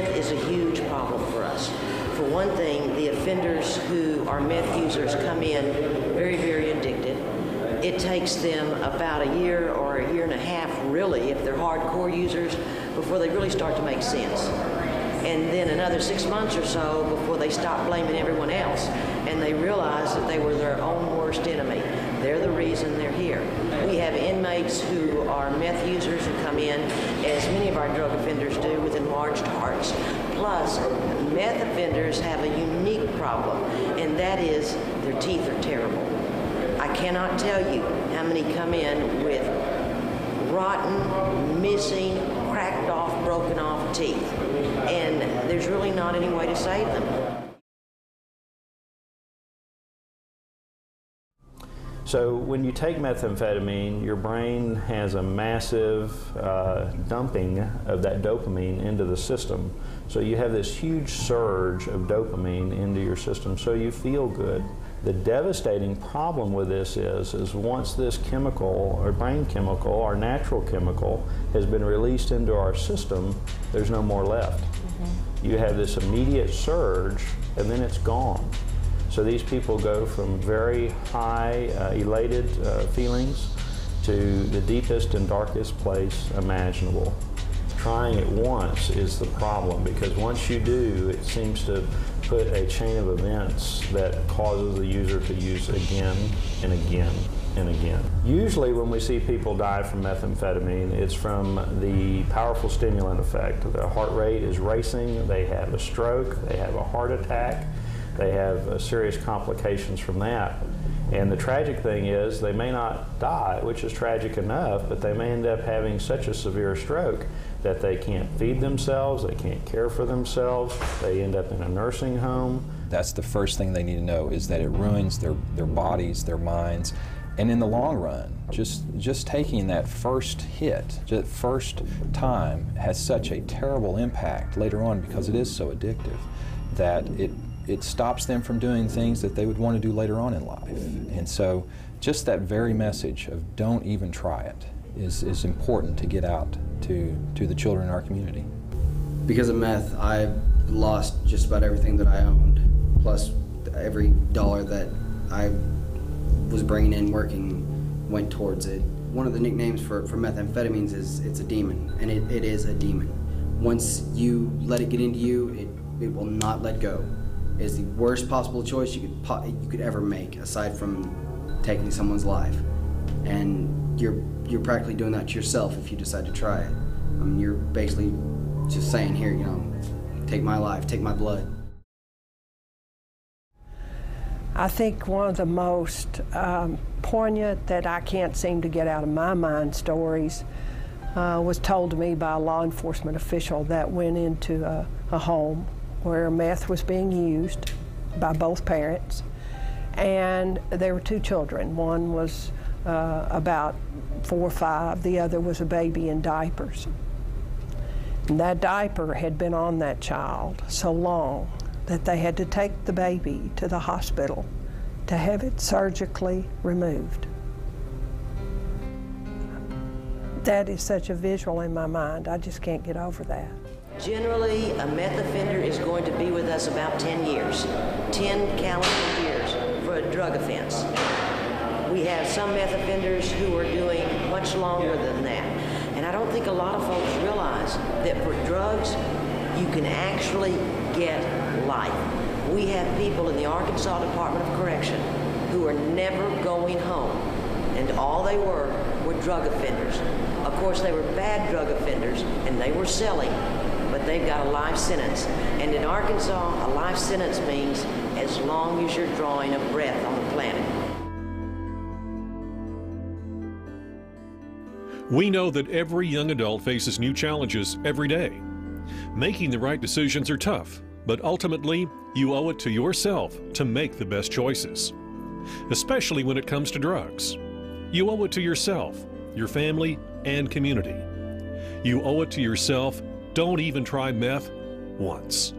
meth is a huge problem for us. For one thing, the offenders who are meth users come in very, very addicted. It takes them about a year or a year and a half, really, if they're hardcore users, before they really start to make sense. And then another 6 months or so before they stop blaming everyone else and they realize that they were their own worst enemy. They're the reason they're here. We have inmates who are meth users who come in, as many of our drug offenders do, with enlarged hearts. Plus, meth offenders have a unique problem, and that is their teeth are terrible. I cannot tell you how many come in with rotten, missing, cracked off, broken off teeth. And there's really not any way to save them. So when you take methamphetamine, your brain has a massive dumping of that dopamine into the system. So you have this huge surge of dopamine into your system, so you feel good. The devastating problem with this is once this chemical, or brain chemical, or natural chemical, has been released into our system, there's no more left. You have this immediate surge, and then it's gone. So these people go from very high, elated feelings to the deepest and darkest place imaginable. Trying it once is the problem, because once you do, it seems to put a chain of events that causes the user to use again and again and again. Usually when we see people die from methamphetamine, it's from the powerful stimulant effect. Their heart rate is racing, they have a stroke, they have a heart attack, they have serious complications from that. And the tragic thing is they may not die, which is tragic enough, but they may end up having such a severe stroke that they can't feed themselves, they can't care for themselves, they end up in a nursing home. That's the first thing they need to know, is that it ruins their bodies, their minds, and in the long run, just taking that first hit, that first time, has such a terrible impact later on, because it is so addictive, that it stops them from doing things that they would want to do later on in life. And so just that very message of don't even try it is important to get out to the children in our community. Because of meth, I lost just about everything that I owned, plus every dollar that I was bringing in working went towards it. One of the nicknames for methamphetamines is it's a demon, and it is a demon. Once you let it get into you, it will not let go. It is the worst possible choice you could ever make, aside from taking someone's life. And you're practically doing that to yourself if you decide to try it. I mean, you're basically just saying, here, you know, take my life, take my blood. I think one of the most poignant that I can't seem to get out of my mind stories was told to me by a law enforcement official that went into a home where meth was being used by both parents, and there were two children. One was about 4 or 5, the other was a baby in diapers. And that diaper had been on that child so long that they had to take the baby to the hospital to have it surgically removed. That is such a visual in my mind, I just can't get over that. Generally, a meth offender is going to be with us about 10 years, 10 calendar years for a drug offense. We have some meth offenders who are doing much longer than that. And I don't think a lot of folks realize that for drugs, you can actually get life. We have people in the Arkansas Department of Correction who are never going home, and all they were drug offenders. Of course, they were bad drug offenders, and they were selling, but they've got a life sentence. And in Arkansas, a life sentence means as long as you're drawing a breath on the planet. We know that every young adult faces new challenges every day. Making the right decisions are tough, but ultimately, you owe it to yourself to make the best choices, especially when it comes to drugs. You owe it to yourself, your family, and community. You owe it to yourself. Don't even try meth once.